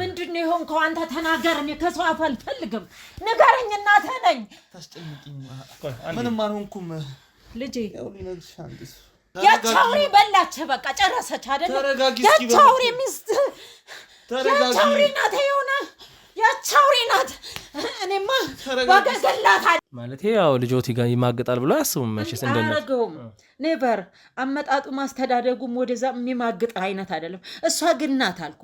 ምንድነው የሆንከው አንተ ተናገር እኔ ከሰው አፍ አልፈልግም ንገረኝ እናትህ ነኝ ታስጨንቂኝ ምንም አልሆንኩም ልጄ ያቻውሪ በላች በቃ ጨረሰች አይደል ያቻውሪ ሚስት ያቻውሪ ናት የሆነ ያቻውሪ ናት እኔማ ወገገላት ማለት ያው ልጆት ይማግጣል ብሎ ያስቡም መቼስ እንደነሱ ኔቨር አመጣጡ ማስተዳደጉም ወደዛ የሚማግጥ አይነት አይደለም እሷ ግን ናት አልኩ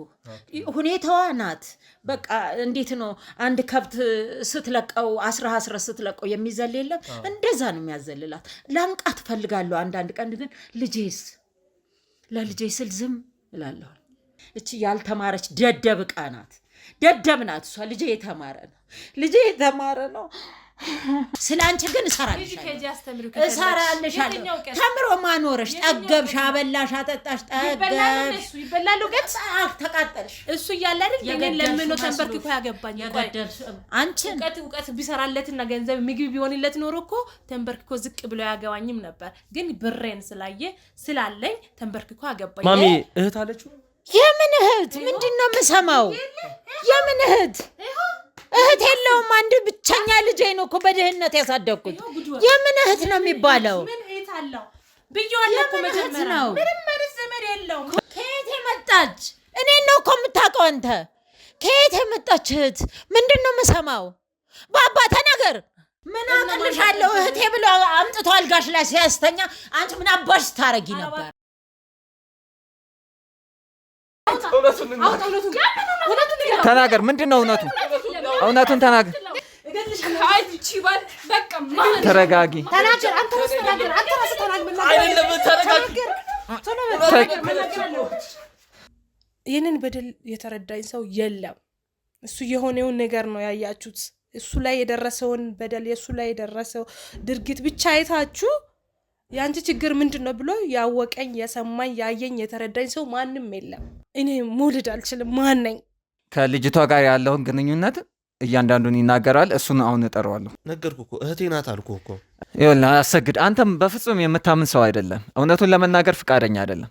ሁኔታዋ ናት በቃ እንዴት ነው አንድ ከብት ስትለቀው 10 ስትለቀው የሚዘል የለም እንደዛ ነው የሚያዘልላት ላንቃት ፈልጋለሁ አንዳንድ ቀን ግን ልጄስ ለልጄ ስል ዝም እላለሁ እቺ ያልተማረች ደደብ ዕቃ ናት ደደብ ናት እሷ ልጄ የተማረ ነው ስላንቺ ግን እሰራልሻለሁ ተምሮ ማኖርሽ ጠገብሽ አበላሽ አጠጣሽ ጠገብሽ ይበላሉ ግን ተቃጠልሽ እሱ እያለ አይደል የኔን ለምኖ ተንበርክኮ ያገባኝ አንቺ እውቀት ቢሰራለትና ገንዘብ ምግብ ቢሆንለት ኖሮ እኮ ተንበርክኮ ዝቅ ብሎ ያገባኝም ነበር ግን ብሬን ስላለኝ ተንበርክኮ ያገባኝ ማሚ እህት አለችው የምን እህት ምንድነው የምሰማው የምን እህት የለውም አንድ ብቻኛ ልጄ ነው እኮ በድህነት ያሳደግኩት የምን እህት ነው የሚባለው ምን እህት አለው ብየዋለሁ እኮ መጀመሪያ ምንም ዘመድ የለውም ከየት የመጣች እኔ ነው እኮ የምታውቀው አንተ ከየት የመጣች እህት ምንድነው የምሰማው ባባ ተናገር ምን አቅልሻለሁ እህቴ ብሎ አምጥቶ አልጋሽ ላይ ሲያስተኛ አንቺ ምን አባሽ ታረጊ ነበር ተናገር ምንድነው እውነቱን ተናገር ተረጋጊ ተናገር አንተ ራስህ ተናገር አይደለም ተረጋጊ ይሄንን በደል የተረዳኝ ሰው የለም እሱ የሆነውን ነገር ነው ያያችሁት እሱ ላይ የደረሰውን በደል የሱ ላይ የደረሰው ድርጊት ብቻ አይታችሁ ያንቺ ችግር ምንድነው ብሎ ያወቀኝ የሰማኝ ያየኝ የተረዳኝ ሰው ማንንም የለም እኔ ሙልድ አልችልም ማን ነኝ ከልጅቷ ጋር ያለውን ግንኙነት እያንዳንዱን ይናገራል እሱን አሁን እጠራዋለሁ ነገርኩ እኮ እህቴ ናት አልኩ እኮ ይኸውልህ አሰግድ አንተም በፍጹም የምታምን ሰው አይደለም እውነቱን ለመናገር ፍቃደኛ አይደለም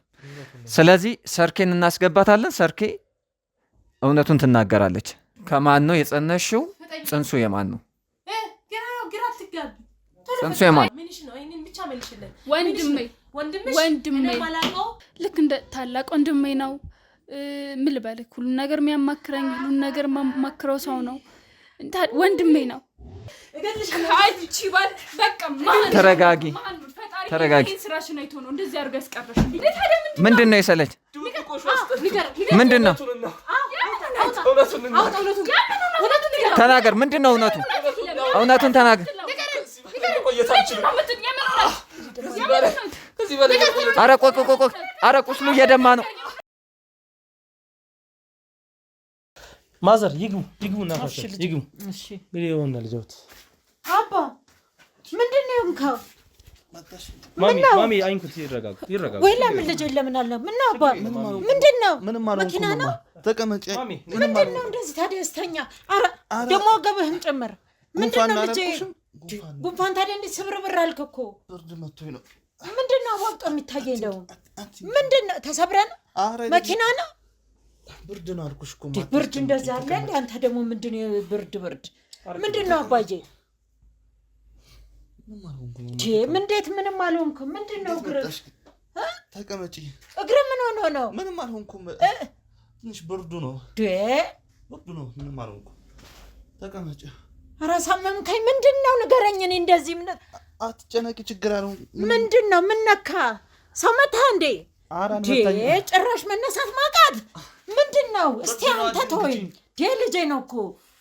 ስለዚህ ሰርኬን እናስገባታለን ሰርኬ እውነቱን ትናገራለች ከማን ነው የጸነሽው ጽንሱ የማን ነው ጽንሱ የማን ወንድሜ ልክ እንደ ታላቅ ወንድሜ ነው ምን ልበልህ ሁሉ ነገር የሚያማክረኝ ሁሉ ነገር ማማክረው ሰው ነው ወንድሜ ነው ተረጋጊ ምንድነው የሰለች ምንድነው ተናገር ምንድነው እውነቱን ተናገር ኧረ ቆይ ኧረ ቁስሉ እየደማ ነው ማዘር ይግቡ እናታችን ይግቡ እሺ ግሬውና ልጆት አባ ምንድነው የምከው ማሚ አይንኩት ይረጋጉ ወይ ለምን ልጅ ለምን አለ ምን አባ ምንድነው መኪና ነው ተቀመጭ ምንድነው እንደዚህ ታደስተኛ አረ ደሞ ገበህም ጨመረ ምንድነው ልጅ ጉንፋን ታዲያ እንዴ ስብርብር አልክ እኮ ብርድ መጥቶኝ ነው ምንድነው ወጣ የሚታየኝ ነው ምንድነው ተሰብረን መኪና ነው ብርድ ነው አልኩሽ እኮ ብርድ እንደዛ አለ እንዴ አንተ ደግሞ ምንድነው ብርድ ምንድነው አባዬ እንዴት ምንም አልሆንኩም ምንድነው እግር ተቀመጪ እግር ምን ሆኖ ነው ምንም አልሆንኩም ትንሽ ብርዱ ነው ምንም አልሆንኩም ተቀመጪ አራሳመምከኝ ምንድነው ንገረኝ እኔ እንደዚህ ምን አትጨነቂ ችግር አለው ምንድነው ምን ነካ ሰው መታ እንዴ ጭራሽ መነሳት ማቃት ምንድነው እስቲ አንተ ተወኝ ልጄ ነው እኮ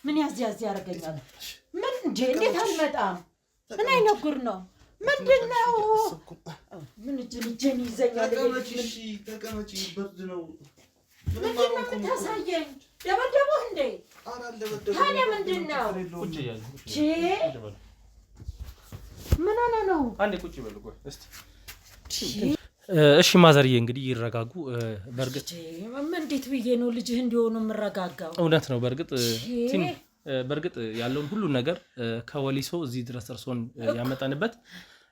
ምን ያዝ ያረጋኛል ምን እንዴት አልመጣም ምን አይነጉር ነው ምንድነው ምን ልጄን ይዘኛል ተቀመጪ ብርድ ነው ምንድነው ታሳየኝ ደበደበው እንዴ ታዲያ ምንድነው ምን ነው አንዴ ቁጭ ይበሉ ቆይ እስቲ እሺ ማዘርዬ እንግዲህ ይረጋጉ በርግጥ እንዴት ብዬ ነው ልጅህ እንዲሆኑ ምረጋጋው እውነት ነው በርግጥ ያለውን ሁሉ ነገር ከወሊሶ እዚህ ድረስ እርሶን ያመጣንበት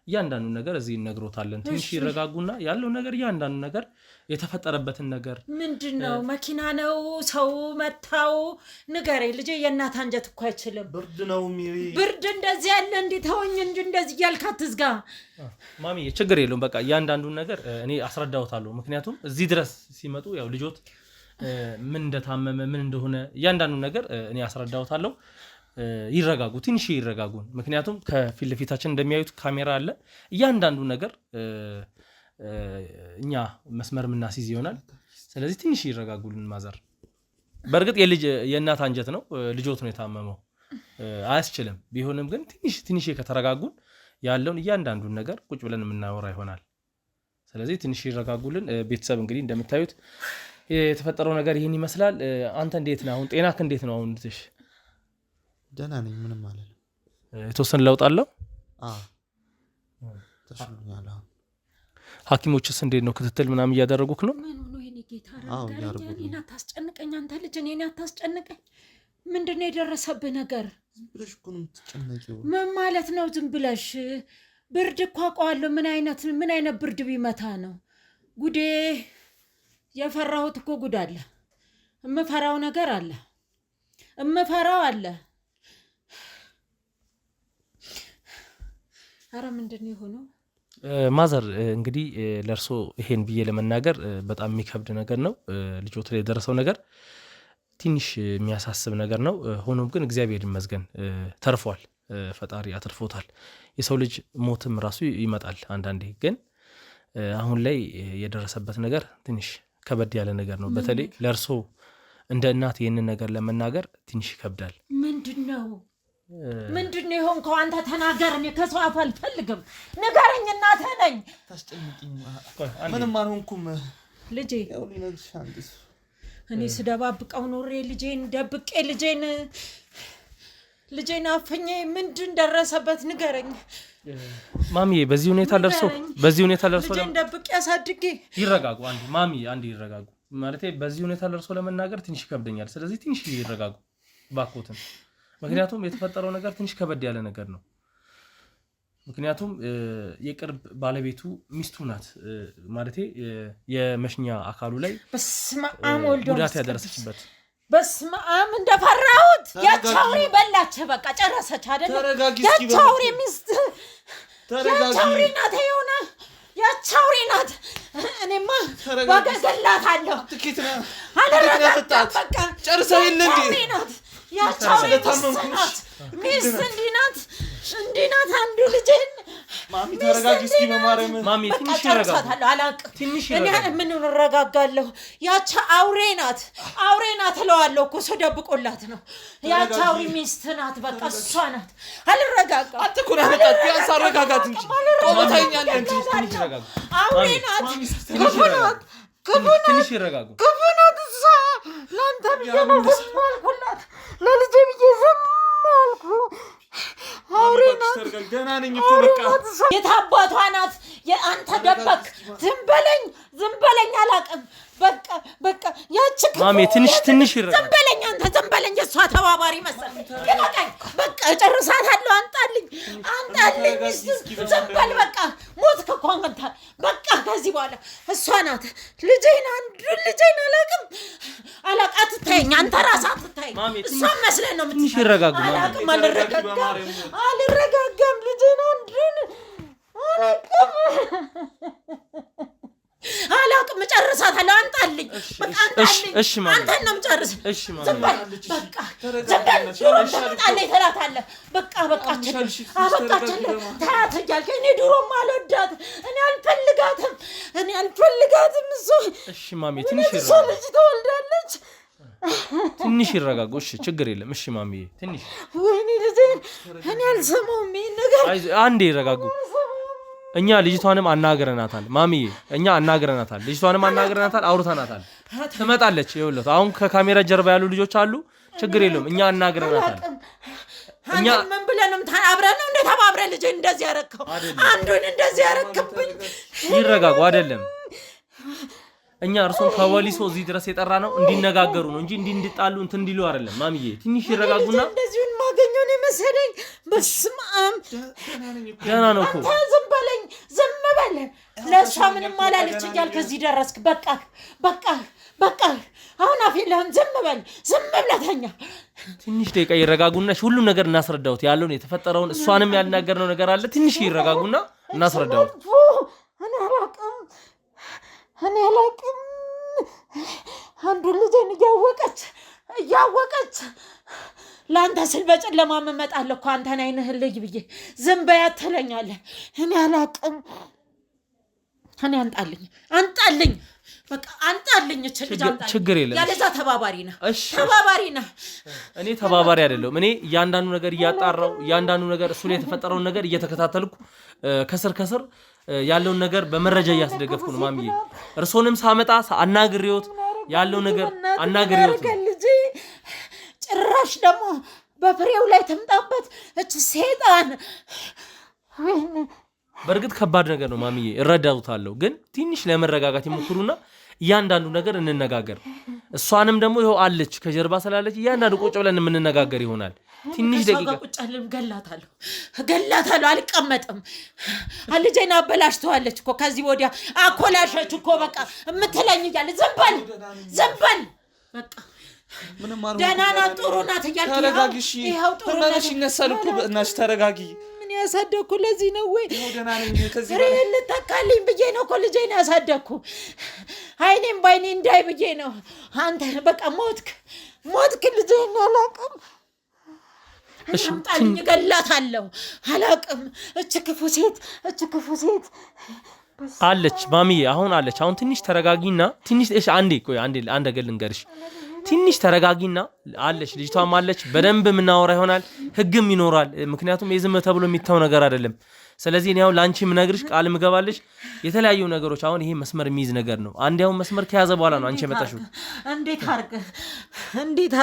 እያንዳንዱ ነገር እዚህ እነግሮታለን። ትንሽ ይረጋጉና ያለው ነገር እያንዳንዱ ነገር የተፈጠረበትን ነገር ምንድነው? መኪና ነው ሰው መታው? ንገረኝ ልጄ። የእናት አንጀት እኮ አይችልም። ብርድ ነው ብርድ እንደዚህ ያለ እንዲተወኝ እንጂ እንደዚህ እያልክ አትዝጋ። ማሚ ችግር የለውም በቃ እያንዳንዱን ነገር እኔ አስረዳውታለሁ። ምክንያቱም እዚህ ድረስ ሲመጡ ያው ልጆት ምን እንደታመመ ምን እንደሆነ እያንዳንዱን ነገር እኔ አስረዳውታለሁ። ይረጋጉ፣ ትንሽ ይረጋጉን። ምክንያቱም ከፊት ለፊታችን እንደሚያዩት ካሜራ አለ። እያንዳንዱ ነገር እኛ መስመር ምናስይዝ ይሆናል። ስለዚህ ትንሽ ይረጋጉልን ማዘር። በእርግጥ የእናት አንጀት ነው፣ ልጆት ነው የታመመው፣ አያስችልም። ቢሆንም ግን ትንሽ ከተረጋጉን ያለውን እያንዳንዱን ነገር ቁጭ ብለን የምናወራ ይሆናል። ስለዚህ ትንሽ ይረጋጉልን። ቤተሰብ እንግዲህ እንደምታዩት የተፈጠረው ነገር ይህን ይመስላል። አንተ እንዴት ነህ አሁን? ጤናክ እንዴት ነው አሁን? ልጅሽ ደህና ነኝ፣ ምንም አልልም። የተወሰነ ለውጥ አለው? ተሽሎኛል። ሐኪሞችስ እንዴት ነው? ክትትል ምናምን እያደረጉክ ነው? ምን ሆኖ ይሄኔ ጌታ ረጋኝ። እኔን አታስጨንቀኝ አንተ ልጅ፣ እኔን አታስጨንቀኝ። ምንድን ነው የደረሰብህ ነገር? ዝም ብለሽ እኮ ነው የምትጨነቂው። ምን ማለት ነው ዝም ብለሽ? ብርድ እኮ አውቀዋለሁ። ምን አይነት ብርድ ቢመታ ነው? ጉዴ! የፈራሁት እኮ ጉድ አለ። እምፈራው ነገር አለ። እምፈራው አለ። አረ ምንድን ነው የሆነው? ማዘር እንግዲህ ለእርሶ ይሄን ብዬ ለመናገር በጣም የሚከብድ ነገር ነው። ልጆት ላይ የደረሰው ነገር ትንሽ የሚያሳስብ ነገር ነው። ሆኖም ግን እግዚአብሔር ይመስገን ተርፏል። ፈጣሪ አትርፎታል። የሰው ልጅ ሞትም ራሱ ይመጣል አንዳንዴ። ግን አሁን ላይ የደረሰበት ነገር ትንሽ ከበድ ያለ ነገር ነው። በተለይ ለእርሶ እንደ እናት ይህንን ነገር ለመናገር ትንሽ ይከብዳል። ምንድነው የሆንከው? አንተ ተናገር። እኔ ከሰው አፍ አልፈልግም። ንገረኝ። እናትህ ነኝ። ታስጨንቂኝ። ምንም አልሆንኩም ልጄ። ያው ሊነግርሽ አንድ እኔ ስደባብቀው ኖሬ ልጄን ደብቄ ልጄን አፈኘ። ምንድን ደረሰበት? ንገረኝ ማሚዬ። በዚህ ሁኔታ ደርሶ ልጄን ደብቄ አሳድጌ። ይረጋጉ አንዴ ማሚ፣ አንዴ ይረጋጉ። ማለቴ በዚህ ሁኔታ ደርሶ ለመናገር ትንሽ ይከብደኛል። ስለዚህ ትንሽ ይረጋጉ ባኮትን። ምክንያቱም የተፈጠረው ነገር ትንሽ ከበድ ያለ ነገር ነው። ምክንያቱም የቅርብ ባለቤቱ ሚስቱ ናት። ማለቴ የመሽኛ አካሉ ላይ ጉዳት ያደረሰችበት። በስመ አብ! እንደፈራሁት ያቻውሪ በላች። በቃ ጨረሰች አይደል? ያቻውሪ ሚስት ያቻውሪ ናት። የሆነ ያቻውሪ ናት። እኔማ ወገገላታለሁ። አለረጋጋም። በቃ ጨርሰው የለ እንዴ? ያቻውሪ ሚስት እንዲህ ናት። አንዱ ልጅን ማሚ ተረጋጊ እስኪ በማርያም። ማሚ ትንሽ ይረጋጋለሁ። አላውቅም እኔ ምን እረጋጋለሁ? ያቻ አውሬ ናት እለዋለሁ እኮ ሰው ደብቆላት ነው። ያቻ አውሬ ሚስት ናት። በቃ እሷ ናት። አልረጋጋም። አትኩራ መጣት ቢያንስ አረጋጋት እንጂ ቆመታኛለ እንጂ ትንሽ ይረጋጉ። አውሬ ናት። ትንሽ ይረጋጉ። ክፉ ናት እሷ። ለአንተ ብዬ ነው ዝም አልኩላት። ለልጄ ብዬ ዝም አልኩ። አውሬ ናት። ደህና ነኝ እኮ በቃ። የት አባቷ ናት? አንተ ደበቅ። ዝም በለኝ አላውቅም። በቃ ያቺ ማሜ ትንሽ ይረጋጋ። ዝም በለኝ አንተ፣ ዝም በለኝ። የእሷ ተባባሪ መሰለኝ። ይበቃኝ። በቃ እጨርሳታለሁ። አንጣልኝ ዝም በል በቃ። ሞትክ እኮ አንተ። በቃ ከዚህ በኋላ እሷ ናት። ልጄን አላውቅም። አትታየኝ አንተ ራስህ አትታየኝ። እሷ መስለህ ነው ትንሽ ይረጋጉ። አላውቅም። አልረጋጋም። ልጄን አላውቅም። እጨርሳታለሁ። አንጣልኝ በቃ አንጣልኝ። እሺ ማሚ፣ አንተን ነው የምጨርስ። እሺ ማሚ፣ ዝም በል በቃ። ድሮም ትመጣለች ትላታለህ። በቃ አበቃችልህ። ታያት እያልክ እኔ ድሮም አልወዳት። እኔ አልፈልጋትም። እሱ እሺ ማሚ ትንሽ እሷ ልጅ ትወልዳለች። ትንሽ ይረጋጉ። እሺ ችግር የለም። እሺ ማሚ ትንሽ ወይኔ ልጄ እኔ አልሰማውም ይሄን ነገር። አንዴ ይረጋጉ። እኛ ልጅቷንም አናግረናታል ማሚዬ፣ ልጅቷንም አናግረናታል፣ አውርተናታል። ትመጣለች። ይኸውልህ አሁን ከካሜራ ጀርባ ያሉ ልጆች አሉ። ችግር የለውም። እኛ አናግረናታል። እኛ ምን ብለን ነው አብረን ነው እንደተባብረን ልጅ እንደዚህ ያረከው? አንዱን እንደዚህ ያረከብኝ። ይረጋጉ። አይደለም እኛ እርሶን ከወሊሶ እዚህ ድረስ የጠራ ነው እንዲነጋገሩ ነው እንጂ እንዲጣሉ እንትን እንዲሉ አይደለም። ማሚዬ ትንሽ ይረጋጉና እንደዚሁን ማገኘው ነው መሰለኝ። በስመ አብ ደህና ነው እኮ አንተ ዝም በለኝ፣ ዝም በል። ለእሷ ምንም አላለች እያልክ ከዚህ ደረስክ። በቃ አሁን አፍ የለህም። ዝም በል፣ ዝም ብለህ ተኛ። ትንሽ ደቂቃ ይረጋጉና ሁሉም ነገር እናስረዳውት። ያለውን የተፈጠረውን እሷንም ያልናገርነው ነገር አለ። ትንሽ ይረጋጉና እናስረዳውት። እኔ አላቅም። አንዱ ልጄን እያወቀች ለአንተ ስል በጨለማ እመጣለሁ እኮ አንተን አይንህን ልይ ብዬ ዝም በያት ትለኛለህ። እኔ አላቅም። እኔ አንጣልኝ በቃ አንጣልኝ። ችግር የለም። ያለዛ ተባባሪ ነህ። እኔ ተባባሪ አይደለሁም። እኔ እያንዳንዱ ነገር እያጣራው እያንዳንዱ ነገር እሱ ላይ የተፈጠረውን ነገር እየተከታተልኩ ከስር ያለውን ነገር በመረጃ እያስደገፍኩ ነው ማሚዬ። እርሶንም ሳመጣ አናግሬዎት ያለው ነገር አናግሬዎት ልጅ ጭራሽ ደግሞ በፍሬው ላይ ተምጣበት እች ሴጣን። በእርግጥ ከባድ ነገር ነው ማሚዬ፣ እረዳውታለሁ። ግን ትንሽ ለመረጋጋት ይሞክሩና እያንዳንዱ ነገር እንነጋገር። እሷንም ደግሞ ይኸው አለች ከጀርባ ስላለች እያንዳንዱ ቁጭ ብለን የምንነጋገር ይሆናል። ትንሽ ደቂቃ ቁጫልን ገላታለሁ፣ አልቀመጥም። ልጄን አበላሽተዋለች እኮ ከዚህ ወዲያ አኮላሸች እኮ በቃ የምትለኝ እያለ ዝም በል በቃ ደህና ናት፣ ጥሩ ናት እያልክ ተረጋጊ። ይኸው ጥሩ ናት። ይነሳል እኮ እናትሽ ተረጋጊ። ምን ያሳደግኩ ለዚህ ነው ወይ ፍሬ ልተካልኝ ብዬ ነው እኮ ልጄን ያሳደግኩ። አይኔም ባይኔ እንዳይ ብዬ ነው። አንተ በቃ ሞትክ ልጄን አላቅም። ጣልኝ እገላታለሁ። አላቅም። እች ክፉ ሴት አለች ማሚዬ፣ አሁን አለች። አሁን ትንሽ ተረጋጊና ትንሽ አንዴ አንድ ነገር ልንገርሽ። ትንሽ ተረጋጊና አለች፣ ልጅቷም አለች። በደንብ የምናወራ ይሆናል፣ ህግም ይኖራል። ምክንያቱም የዝም ተብሎ የሚታው ነገር አይደለም። ስለዚህ እኔ አሁን ላንቺ ምነግርሽ ቃል ምገባለሽ የተለያዩ ነገሮች። አሁን ይሄ መስመር የሚይዝ ነገር ነው። አንዴ አሁን መስመር ከያዘ በኋላ ነው አንቺ የመጣሽው። እንዴት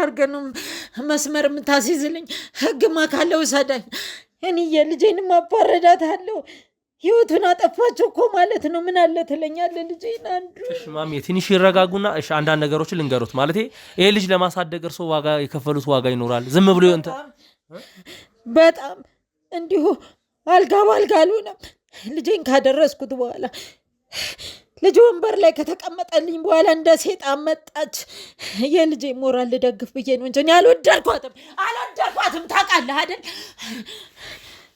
አርገህ ነው መስመር የምታስይዝልኝ? ህግማ ካለው ሰዳኝ። እኔ የልጄንም አባረዳታለሁ። ህይወቱን አጠፋቸው እኮ ማለት ነው። ምን አለ ትለኛለህ ልጄን? አንዱ እሺ ማሚ ትንሽ ይረጋጉና እሺ አንዳንድ ነገሮችን ልንገሩት። ማለት ይሄ ልጅ ለማሳደግ እርሶ ዋጋ የከፈሉት ዋጋ ይኖራል። ዝም ብሎ በጣም እንዲሁ አልጋ ባልጋ አልሆነም። ልጄን ካደረስኩት በኋላ ልጅ ወንበር ላይ ከተቀመጠልኝ በኋላ እንደ ሴጣን መጣች። የልጄ ሞራል ልደግፍ ብዬ ነው እንጂ አልወደድኳትም። ታውቃለህ አይደል?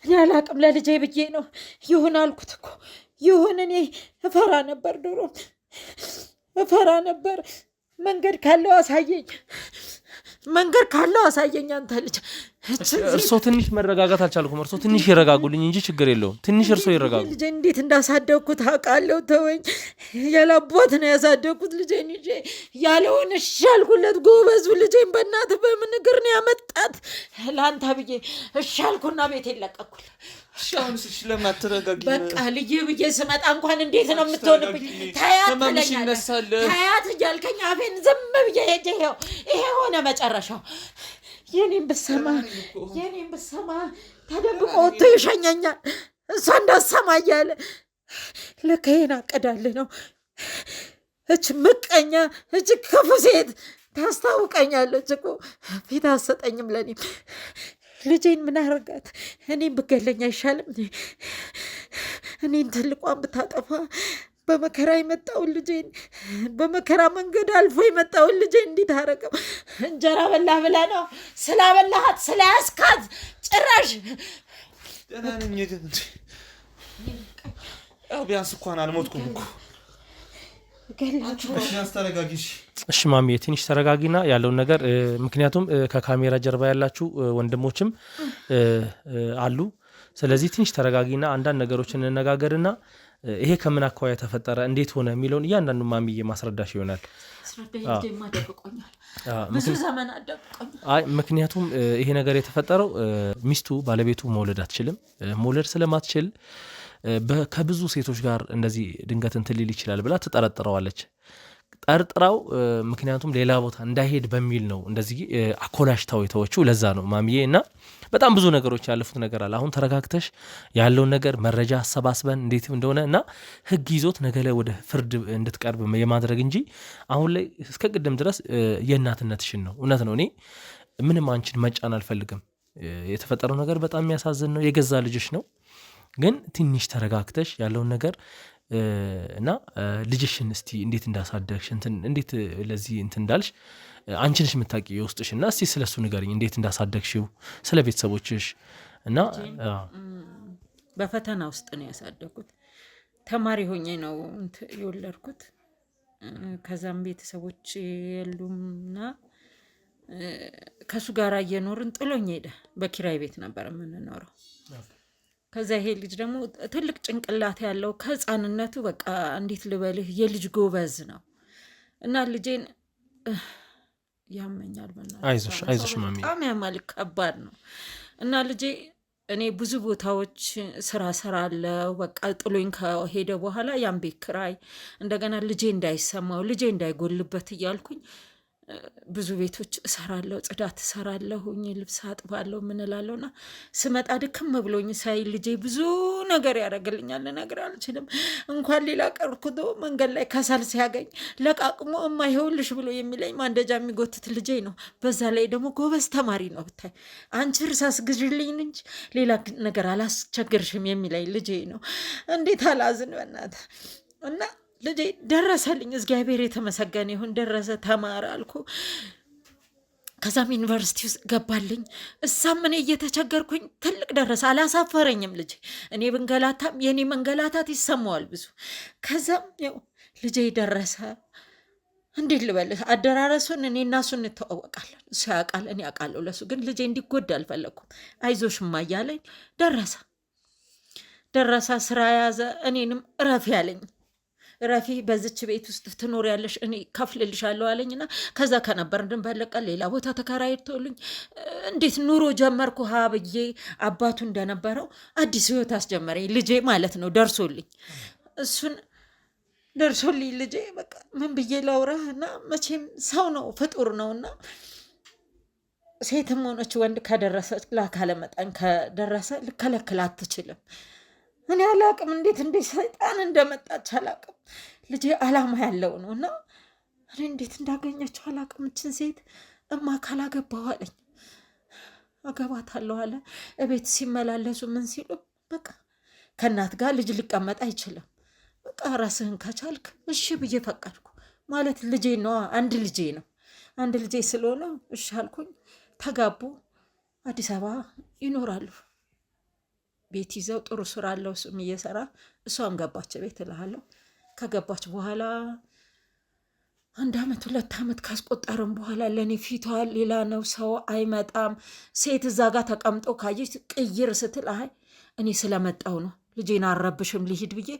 እኔ አላቅም። ለልጄ ብዬ ነው ይሁን አልኩት እኮ ይሁን። እኔ እፈራ ነበር፣ ድሮ እፈራ ነበር። መንገድ ካለው አሳየኝ አንተ ልጅ። እርሶ ትንሽ መረጋጋት አልቻልኩም። እርሶ ትንሽ ይረጋጉልኝ እንጂ ችግር የለውም። ትንሽ እርሶ ይረጋጉ። ልጄ እንዴት እንዳሳደግኩት ታውቃለሁ። ተወኝ። ያላባት ነው ያሳደግኩት ልጄን ይዤ ያለውን እሺ አልኩለት። ጎበዙ ልጄን በእናትህ በምን እግር ነው ያመጣት? ለአንተ ብዬ እሺ አልኩና ቤት የለቀኩል። በቃ ልዬ ብዬ ስመጣ እንኳን እንዴት ነው የምትሆንብኝ? ታያት እያልከኝ አፌን ዝም ብዬ ሄጄ ይሄ ሆነ መጨረሻው። የኔን ብሰማ ተደብቆ ወጥቶ ይሸኘኛል። እሷ እንዳሰማ እያለ ለካ ይሄን አቀዳልህ ነው። እች ምቀኛ፣ እች ክፉ ሴት ታስታውቀኛለች እኮ። ፊት አሰጠኝም ለኔ። ልጄን ምን አረጋት? እኔም ብገለኝ አይሻልም? እኔን ትልቋን ብታጠፋ በመከራ የመጣውን ልጄን በመከራ መንገድ አልፎ የመጣውን ልጄን እንዴት አረገው? እንጀራ በላ ብላ ነው ስላበላሃት ስለያስካት ጭራሽ ቢያንስ እንኳን አልሞትኩም እኮ። እሺ ማሚ ትንሽ ተረጋጊና ያለውን ነገር ምክንያቱም ከካሜራ ጀርባ ያላችሁ ወንድሞችም አሉ። ስለዚህ ትንሽ ተረጋጊና አንዳንድ ነገሮችን እንነጋገርና ይሄ ከምን አኳያ ተፈጠረ እንዴት ሆነ የሚለውን እያንዳንዱ ማሚዬ ማስረዳሽ ይሆናል። ምክንያቱም ይሄ ነገር የተፈጠረው ሚስቱ ባለቤቱ መውለድ አትችልም። መውለድ ስለማትችል ከብዙ ሴቶች ጋር እንደዚህ ድንገት እንትን ሊል ይችላል ብላ ትጠረጥረዋለች። ጠርጥራው ምክንያቱም ሌላ ቦታ እንዳይሄድ በሚል ነው እንደዚህ አኮላሽታው የተወችው። ለዛ ነው ማሚዬ። እና በጣም ብዙ ነገሮች ያለፉት ነገር አለ። አሁን ተረጋግተሽ ያለውን ነገር መረጃ አሰባስበን እንዴት እንደሆነ እና ህግ ይዞት ነገ ላይ ወደ ፍርድ እንድትቀርብ የማድረግ እንጂ አሁን ላይ እስከ ቅድም ድረስ የእናትነትሽን ነው። እውነት ነው። እኔ ምንም አንቺን መጫን አልፈልግም። የተፈጠረው ነገር በጣም የሚያሳዝን ነው። የገዛ ልጅሽ ነው። ግን ትንሽ ተረጋግተሽ ያለውን ነገር እና ልጅሽን እስቲ እንዴት እንዳሳደግሽ እንዴት ለዚህ እንዳልሽ አንቺ ነሽ የምታውቂ የውስጥሽ እና እስቲ ስለሱ ንገሪኝ። እንዴት እንዳሳደግሽው ስለ ቤተሰቦችሽ እና በፈተና ውስጥ ነው ያሳደግኩት። ተማሪ ሆኜ ነው የወለድኩት። ከዛም ቤተሰቦች የሉምና ከሱ ጋር እየኖርን ጥሎኝ ሄደ። በኪራይ ቤት ነበር የምንኖረው። ከዛ ይሄ ልጅ ደግሞ ትልቅ ጭንቅላት ያለው ከህፃንነቱ በቃ እንዴት ልበልህ የልጅ ጎበዝ ነው እና ልጄን ያመኛል። አይዞሽ ማሚ በጣም ያማል፣ ከባድ ነው እና ልጄ እኔ ብዙ ቦታዎች ስራ ሰራለሁ። በቃ ጥሎኝ ከሄደ በኋላ ያን ቤት ኪራይ እንደገና ልጄ እንዳይሰማው ልጄ እንዳይጎልበት እያልኩኝ ብዙ ቤቶች እሰራለሁ፣ ጽዳት እሰራለሁኝ፣ ልብስ አጥባለሁ፣ ምን እላለሁና ስመጣ ድክም ብሎኝ ሳይ ልጄ ብዙ ነገር ያደርግልኛል። ልነግርህ አልችልም። እንኳን ሌላ ቀርኩቶ መንገድ ላይ ከሰል ሲያገኝ ለቃቅሞ እማይኸውልሽ ብሎ የሚለኝ ማንደጃ የሚጎትት ልጄ ነው። በዛ ላይ ደግሞ ጎበዝ ተማሪ ነው። ብታይ አንቺ እርሳስ ግዥልኝ እንጂ ሌላ ነገር አላስቸግርሽም የሚለኝ ልጄ ነው። እንዴት አላዝን በእናትህ እና ልጄ ደረሰልኝ። እግዚአብሔር የተመሰገነ ይሁን። ደረሰ፣ ተማረ አልኩ። ከዛም ዩኒቨርሲቲ ውስጥ ገባልኝ። እዛም እኔ እየተቸገርኩኝ ትልቅ ደረሰ። አላሳፈረኝም ልጄ። እኔ ብንገላታም የኔ መንገላታት ይሰማዋል ብዙ። ከዛም ያው ልጄ ደረሰ። እንዴት ልበልህ አደራረሱን እኔ እና እሱ እንተዋወቃለን። እሱ ያውቃል፣ እኔ ያውቃለሁ ለሱ። ግን ልጄ እንዲጎዳ አልፈለኩም። አይዞሽማ እያለኝ ደረሰ። ስራ ያዘ። እኔንም እረፊ ያለኝ ረፊ በዚች ቤት ውስጥ ትኖር ያለሽ እኔ ከፍልልሻለሁ አለኝና ከዛ ከነበርን በለቀ ሌላ ቦታ ተከራይቶልኝ እንዴት ኑሮ ጀመርኩ። ብዬ አባቱ እንደነበረው አዲስ ህይወት አስጀመረኝ ልጄ ማለት ነው። ደርሶልኝ ልጄ በቃ ምን ብዬ ላውራህ እና መቼም ሰው ነው ፍጡር ነውና ሴትም ሆነች ወንድ ከደረሰ ለአካለ መጠን ከደረሰ ልከለክል አትችልም። እኔ አላቅም እንዴት ሰይጣን እንደመጣች አላቅም። ልጄ አላማ ያለው ነው እና እኔ እንዴት እንዳገኘችው አላቅም። እችን ሴት ካላገባሁ አለኝ። አገባታለሁ አለ። እቤት ሲመላለሱ ምን ሲሉ በቃ ከእናት ጋር ልጅ ሊቀመጥ አይችልም። በቃ ራስህን ከቻልክ እሺ ብዬ ፈቀድኩ። ማለት ልጄ ነው፣ አንድ ልጄ ስለሆነ እሺ አልኩኝ። ተጋቡ። አዲስ አበባ ይኖራሉ። ቤት ይዘው ጥሩ ስራ አለው እሱም እየሰራ። እሷም ገባች ቤት እልሃለሁ። ከገባች በኋላ 1 ዓመት 2 ዓመት ካስቆጠርም በኋላ ለእኔ ፊቷ ሌላ ነው። ሰው አይመጣም። ሴት እዛ ጋር ተቀምጦ ካየች ቅይር ስትል አይ እኔ ስለመጣው ነው ልጄን አረብሽም ልሂድ ብዬ።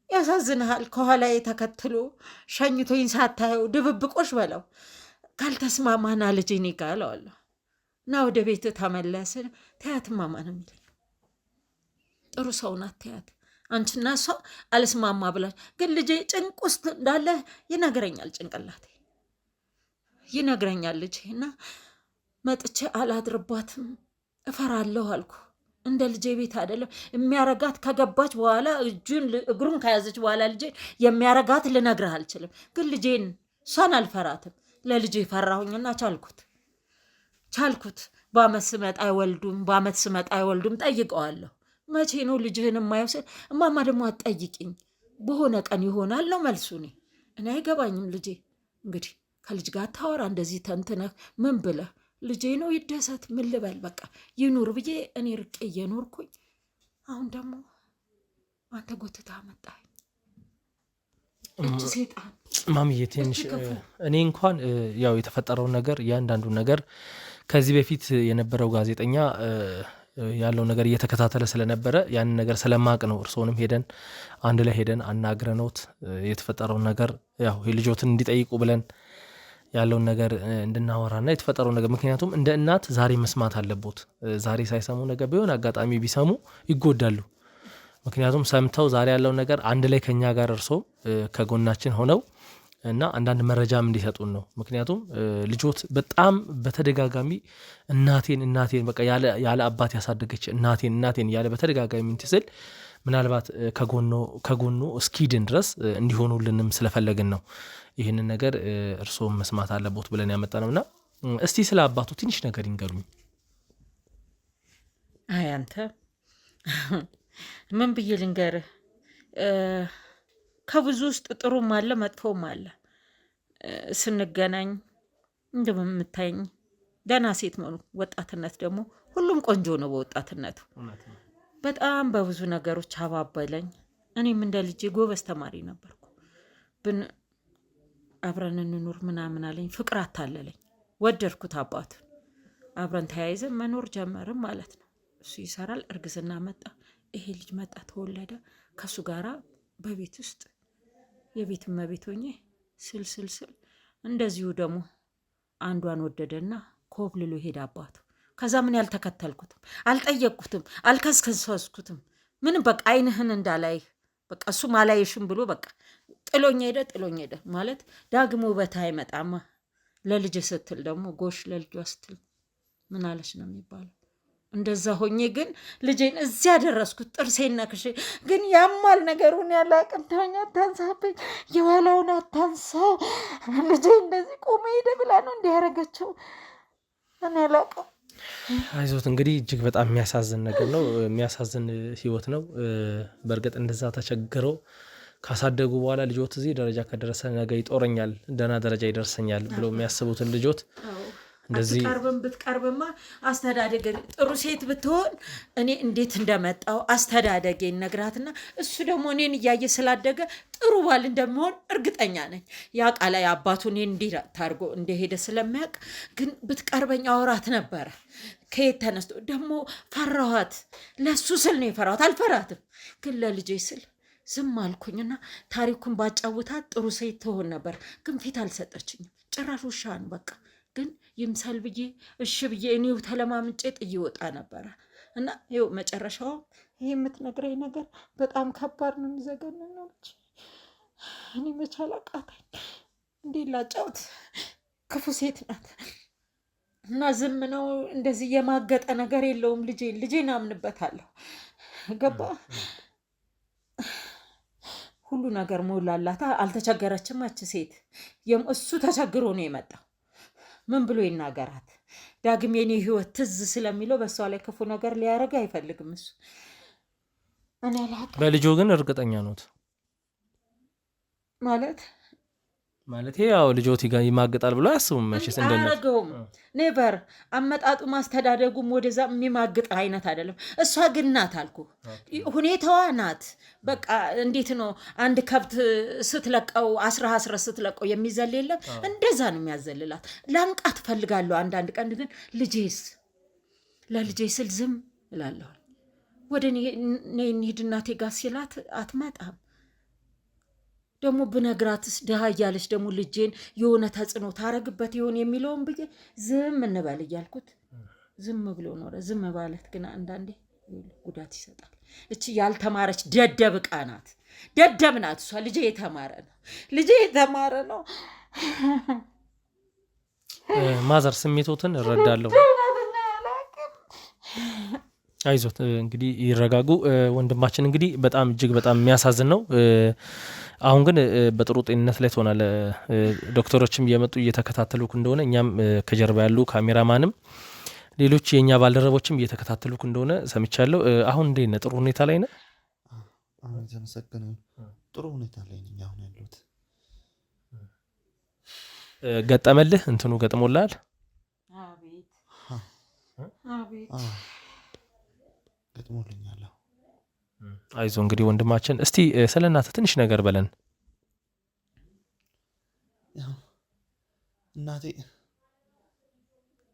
ያሳዝንሃል። ከኋላ ተከትሎ ሸኝቶኝ ሳታየው ድብብቆሽ በለው ካልተስማማና ልጄ እኔ ጋር እለዋለሁ እና ወደ ቤት ተመለስ። ተያት ማማ ነው የሚለኝ። ጥሩ ሰው ናት ተያት። አንቺና እሷ አልስማማ ብላች። ግን ልጄ ጭንቅ ውስጥ እንዳለ ይነግረኛል፣ ጭንቅላቴ ይነግረኛል ልጄ። እና መጥቼ አላድርባትም እፈራለሁ አልኩ። እንደ ልጄ ቤት አይደለም የሚያረጋት። ከገባች በኋላ እግሩን ከያዘች በኋላ ልጄ የሚያረጋት ልነግርህ አልችልም። ግን ልጄን እሷን አልፈራትም። ለልጄ ፈራሁኝና ቻልኩት። በአመት ስመጣ አይወልዱም ጠይቀዋለሁ። መቼ ነው ልጅህን የማይወስድ? እማማ ደግሞ አትጠይቂኝ፣ በሆነ ቀን ይሆናል ነው መልሱ። እኔ አይገባኝም። ልጄ እንግዲህ ከልጅ ጋር ታወራ እንደዚህ ተንትነህ ምን ብለህ ልጄ ነው ይደሰት፣ ምን ልበል በቃ ይኑር ብዬ እኔ ርቄ እየኖርኩኝ፣ አሁን ደግሞ አንተ ጎትታ መጣኝ። እጅ ሴጣን ማሚዬ ትንሽ እኔ እንኳን ያው የተፈጠረውን ነገር እያንዳንዱ ነገር ከዚህ በፊት የነበረው ጋዜጠኛ ያለው ነገር እየተከታተለ ስለነበረ ያንን ነገር ስለማቅ ነው። እርስዎንም አንድ ላይ ሄደን አናግረነውት የተፈጠረውን ነገር ያው ልጆትን እንዲጠይቁ ብለን ያለውን ነገር እንድናወራና የተፈጠረውን ነገር ምክንያቱም እንደ እናት ዛሬ መስማት አለቦት። ዛሬ ሳይሰሙ ነገር ቢሆን አጋጣሚ ቢሰሙ ይጎዳሉ። ምክንያቱም ሰምተው ዛሬ ያለውን ነገር አንድ ላይ ከኛ ጋር እርስዎ ከጎናችን ሆነው እና አንዳንድ መረጃም እንዲሰጡን ነው። ምክንያቱም ልጆት በጣም በተደጋጋሚ እናቴን በቃ ያለ አባት ያሳደገች እናቴን ያለ በተደጋጋሚ እንትስል ምናልባት ከጎኖ እስኪድን ድረስ እንዲሆኑልንም ስለፈለግን ነው ይህንን ነገር እርስዎም መስማት አለቦት ብለን ያመጣ ነውና እስቲ ስለ አባቱ ትንሽ ነገር ይንገሩኝ። አይ አንተ ምን ብዬ ልንገርህ? ከብዙ ውስጥ ጥሩም አለ መጥፎም አለ። ስንገናኝ እንደምታየኝ ገና ሴት መሆኑ፣ ወጣትነት ደግሞ ሁሉም ቆንጆ ነው። በወጣትነቱ በጣም በብዙ ነገሮች አባበለኝ። እኔም እንደ ልጄ ጎበዝ ተማሪ ነበርኩ። ብን አብረን እንኑር ምናምን አለኝ። ፍቅር አታለለኝ። ወደድኩት አባቱ። አብረን ተያይዘን መኖር ጀመርም ማለት ነው። እሱ ይሰራል። እርግዝና መጣ። ይሄ ልጅ መጣ፣ ተወለደ። ከሱ ጋራ በቤት ውስጥ የቤት እመቤት ሆኜ ስል እንደዚሁ ደግሞ አንዷን ወደደና ኮብልሎ ሄደ አባቱ። ከዛ ምን ያልተከተልኩትም አልጠየቅኩትም፣ አልከስከሰስኩትም። ምንም በቃ አይንህን እንዳላይህ በቃ እሱ ማላይሽም ብሎ በቃ ጥሎኝ ሄደ ማለት ዳግሞ ውበት አይመጣማ። ለልጅ ስትል ደግሞ ጎሽ ለልጇ ስትል ምን አለች ነው የሚባለው። እንደዛ ሆኜ ግን ልጄን እዚያ ደረስኩት። ጥርሴን ነክሼ ግን ያማል ነገሩን ያላቅም። ተኛ አታንሳብኝ፣ የኋላውን አታንሳ። ልጄ እንደዚህ ቆመ ሄደ ብላ ነው እንዲያረገችው እኔ ያላቅም። አይዞት እንግዲህ እጅግ በጣም የሚያሳዝን ነገር ነው፣ የሚያሳዝን ህይወት ነው። በእርግጥ እንደዛ ተቸግረው ካሳደጉ በኋላ ልጆት እዚህ ደረጃ ከደረሰ ነገ ይጦረኛል፣ ደህና ደረጃ ይደርሰኛል ብለው የሚያስቡትን ልጆት እንደዚህ ብትቀርብማ አስተዳደግ ጥሩ ሴት ብትሆን እኔ እንዴት እንደመጣው አስተዳደጌን ነግራትና እሱ ደግሞ እኔን እያየ ስላደገ ጥሩ ባል እንደሚሆን እርግጠኛ ነኝ። ያ ቃላ አባቱ እኔን እንዲህ ታርጎ እንደሄደ ስለሚያውቅ ግን ብትቀርበኝ አውራት ነበረ። ከየት ተነስቶ ደግሞ ፈራኋት። ለሱ ስል ነው የፈራኋት። አልፈራትም ግን ለልጄ ስል ዝም አልኩኝና ታሪኩን ባጫውታት ጥሩ ሴት ትሆን ነበር። ግን ፊት አልሰጠችኝም። ጭራሽ ውሻን በቃ ግን ይምሰል ብዬ እሺ ብዬ እኔው ተለማምጬ ጥዬ ወጣ ነበረ እና ይኸው መጨረሻው ይሄ የምትነግረኝ ነገር በጣም ከባድ ነው። የሚዘገንን ነው። እኔ መቻል አቃተኝ። እንዴት ላጫውት? ክፉ ሴት ናት እና ዝም ነው። እንደዚህ የማገጠ ነገር የለውም። ልጄን አምንበታለሁ። ገባ ሁሉ ነገር ሞላላታ። አልተቸገረችም አች ሴት። እሱ ተቸግሮ ነው የመጣው። ምን ብሎ ይናገራት? ዳግም የኔ ህይወት ትዝ ስለሚለው በሷ ላይ ክፉ ነገር ሊያደርግ አይፈልግም እሱ። እኔ አላውቅም። በልጆ ግን እርግጠኛ ኖት ማለት ያው ልጆት ይማግጣል ብሎ አያስቡም። መቼስ አያደርገውም። ኔቨር። አመጣጡ ማስተዳደጉም ወደዛ የሚማግጥ አይነት አይደለም። እሷ ግን ናት አልኩ፣ ሁኔታዋ ናት። በቃ እንዴት ነው አንድ ከብት ስትለቀው አስራ ስትለቀው የሚዘል የለም፣ እንደዛ ነው የሚያዘልላት። ላንቃ ትፈልጋለሁ። አንዳንድ ቀን ግን ለልጄ ስል ዝም እላለሁ። ወደ እኔ እንሂድ እናቴ ጋር ሲላት አትመጣም። ደግሞ ብነግራትስ ድሃ እያለች ደግሞ ልጄን የሆነ ተጽዕኖ ታረግበት ይሆን የሚለውን ብዬ ዝም እንበል እያልኩት ዝም ብሎ ኖረ። ዝም ባለት ግን አንዳንዴ ጉዳት ይሰጣል። እቺ ያልተማረች ደደብ ዕቃ ናት። ደደብ ናት እሷ። ልጄ የተማረ ነው። ማዘር ስሜቶትን እረዳለሁ። አይዞት እንግዲህ ይረጋጉ። ወንድማችን እንግዲህ በጣም እጅግ በጣም የሚያሳዝን ነው። አሁን ግን በጥሩ ጤንነት ላይ ትሆናለ። ዶክተሮችም እየመጡ እየተከታተሉክ እንደሆነ እኛም ከጀርባ ያሉ ካሜራማንም ሌሎች የእኛ ባልደረቦችም እየተከታተሉክ እንደሆነ ሰምቻለሁ። አሁን እንዴት ነህ? ጥሩ ሁኔታ ላይ ነህ? አሁን ተመሰገነ። ጥሩ ሁኔታ ላይ ነኝ አሁን ያለሁት። ገጠመልህ? እንትኑ ገጥሞልሃል? አቤት ገጥሞልኛል። አይዞ እንግዲህ ወንድማችን፣ እስቲ ስለ እናትህ ትንሽ ነገር በለን።